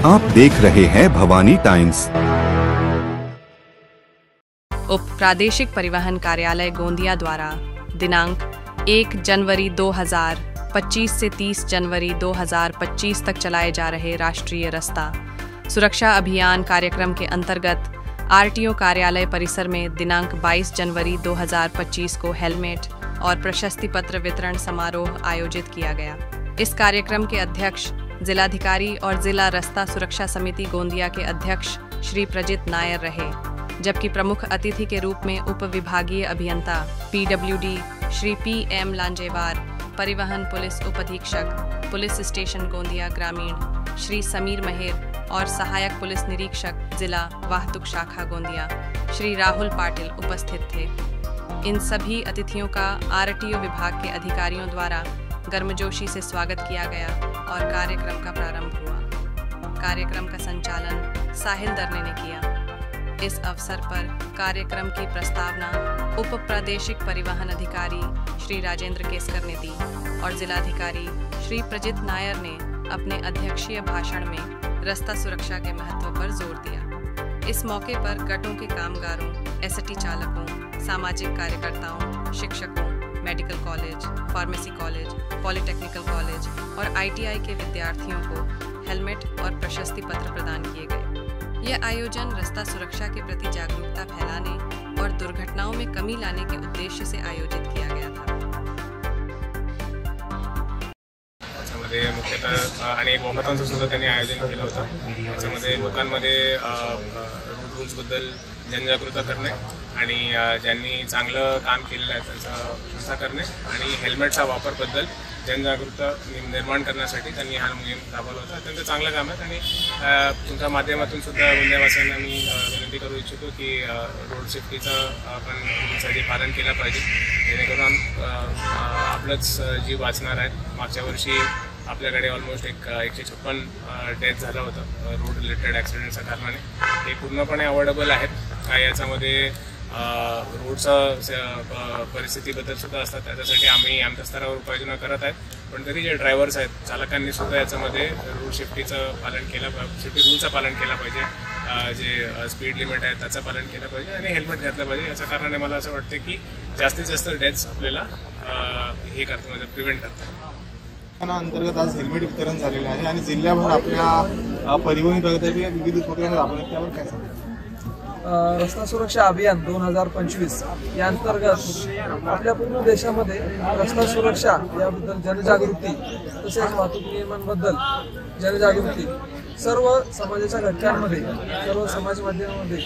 आप देख रहे हैं भवानी टाइम्स। उप प्रादेशिक परिवहन कार्यालय गोंदिया द्वारा दिनांक 1 जनवरी 2025 से 30 जनवरी 2025 तक चलाए जा रहे राष्ट्रीय रास्ता सुरक्षा अभियान कार्यक्रम के अंतर्गत आरटीओ कार्यालय परिसर में दिनांक 22 जनवरी 2025 को हेलमेट और प्रशस्ति पत्र वितरण समारोह आयोजित किया गया। इस कार्यक्रम के अध्यक्ष जिलाधिकारी और जिला रास्ता सुरक्षा समिति गोंदिया के अध्यक्ष श्री प्रजित नायर रहे, जबकि प्रमुख अतिथि के रूप में उप विभागीय अभियंता पीडब्ल्यूडी श्री PM लांजेवार, परिवहन पुलिस उप अधीक्षक पुलिस स्टेशन गोंदिया ग्रामीण श्री समीर मेहर और सहायक पुलिस निरीक्षक जिला वाहतुक शाखा गोंदिया श्री राहुल पाटिल उपस्थित थे। इन सभी अतिथियों का आरटीओ विभाग के अधिकारियों द्वारा गर्मजोशी से स्वागत किया गया और कार्यक्रम का प्रारंभ हुआ। कार्यक्रम का संचालन साहिल दरने ने किया। इस अवसर पर कार्यक्रम की प्रस्तावना उप प्रादेशिक परिवहन अधिकारी श्री राजेंद्र केसकर ने दी और जिलाधिकारी श्री प्रजित नायर ने अपने अध्यक्षीय भाषण में रास्ता सुरक्षा के महत्व पर जोर दिया। इस मौके पर गटों के कामगारों, एसटी चालकों, सामाजिक कार्यकर्ताओं, शिक्षकों, medical college, pharmacy college, polytechnical college और ITI के विद्यार्थियों को हेलमेट और प्रशस्ति पत्र प्रदान किए गए। यह आयोजन रास्ता सुरक्षा के प्रति जागरूकता फैलाने और दुर्घटनाओं में कमी लाने के उद्देश्य से आयोजित किया गया था। त्याच्यामध्ये मुख्यतः आणि एक वॉकाथॉनचं सुद्धा त्यांनी आयोजन केलं होतं। त्याच्यामध्ये लोकांमध्ये रोड रूल्सबद्दल जनजागृती करणे आणि ज्यांनी चांगलं काम केलेलं आहे त्यांचा प्रशंसा करणे आणि हेल्मेटचा वापरबद्दल जनजागृती निर्माण करण्यासाठी त्यांनी हा मोहीम राबवला होता। त्यांचं चांगलं काम आहे आणि तुमच्या माध्यमातून सुद्धा गोंदियावासियांना मी विनंती करू इच्छितो की रोड सेफ्टीचं आपण रूल्ससाठी पालन केलं पाहिजे, जेणेकरून आपलंच जीव वाचणार आहे। मागच्या वर्षी आपल्याकडे ऑलमोस्ट 156 डेथ झालं होतं रोड रिलेटेड ॲक्सिडेंटच्या कारणाने। हे पूर्णपणे अवॉइडेबल आहेत। याच्यामध्ये रोडचं परिस्थितीबद्दल सुद्धा असतात, त्याच्यासाठी आम्ही आमच्या स्तरावर उपाययोजना करत आहेत। पण तरी जे ड्रायव्हर्स आहेत, चालकांनी सुद्धा याच्यामध्ये रोड सेफ्टीचं पालन केलं, सेफ्टी रूलचं पालन केलं पाहिजे, जे स्पीड लिमिट आहे त्याचं पालन केलं पाहिजे आणि हेल्मेट घातलं पाहिजे। याच्या कारणाने मला असं वाटतं की जास्तीत जास्त डेथ्स आपल्याला हे करतात, म्हणजे प्रिव्हेंट करतात। अंतर्गत आज हेल्मेट वितरण झालेलं आहे आणि जिल्ह्याभर आपल्या परिवहन विभागातर्फे विविध उपक्रम राबवण्यात, त्यावर काय सांगता? रस्ता सुरक्षा अभियान 2025 या अंतर्गत आपल्या पूर्ण देशामध्ये रस्ता सुरक्षा याबद्दल जनजागृती तसेच वाहतूक नियमांबद्दल जनजागृती सर्व समाजाच्या घटकांमध्ये, सर्व समाज माध्यमांमध्ये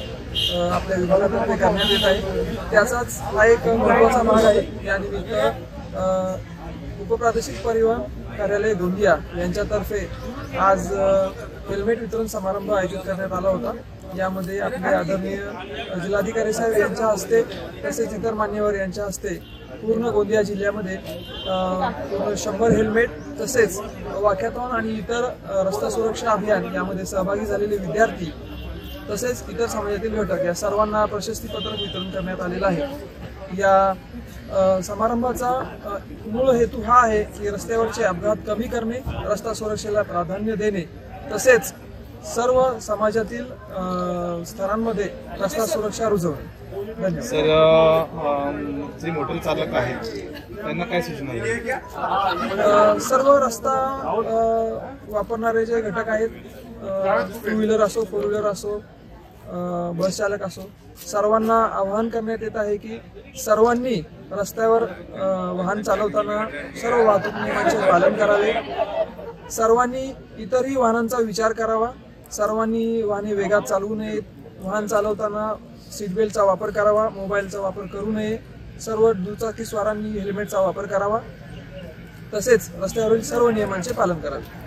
आपल्या विभागातर्फे करण्यात येत आहे। त्याचाच हा एक महत्त्वाचा भाग आहे। यानिमित्त उपप्रादेशिक परिवहन कार्यालय गोंदिया यांच्यातर्फे आज हेल्मेट वितरण समारंभ आयोजित करण्यात आला होता। यामध्ये आपले आदरणीय जिल्हाधिकारी साहेब यांच्या हस्ते तसेच इतर मान्यवर यांच्या हस्ते पूर्ण गोंदिया जिल्ह्यामध्ये पूर्ण 100 हेल्मेट तसेच वॉकॅथॉन आणि इतर रस्ता सुरक्षा अभियान यामध्ये सहभागी झालेले विद्यार्थी तसेच इतर समाजातील घटक या सर्वांना प्रशस्तीपत्र वितरण करण्यात आलेलं आहे। या समारंभाचा मूळ हेतू हा आहे की रस्त्यावरचे अपघात कमी करणे, रस्ता सुरक्षेला प्राधान्य देणे तसेच सर्व समाजातील स्तरांमध्ये रस्ता सुरक्षा रुजवणे। धन्यवाद। सर, जे मोटर चालक आहेत त्यांना काय सूचना आहे? सर्व रस्ता वापरणारे जे घटक आहेत, 2 व्हीलर असो, 4 व्हीलर असो, बस चालक असो, सर्वांना आवाहन करण्यात येत आहे की सर्वांनी रस्त्यावर वाहन चालवताना सर्व वाहतूक नियमांचे पालन करावे, सर्वांनी इतरही वाहनांचा विचार करावा, सर्वांनी वाहने वेगात चालवू नयेत, वाहन चालवताना सीट बेल्टचा वापर करावा, मोबाईलचा वापर करू नये, सर्व दुचाकी स्वारांनी हेल्मेटचा वापर करावा तसेच रस्त्यावरील सर्व नियमांचे पालन करावे।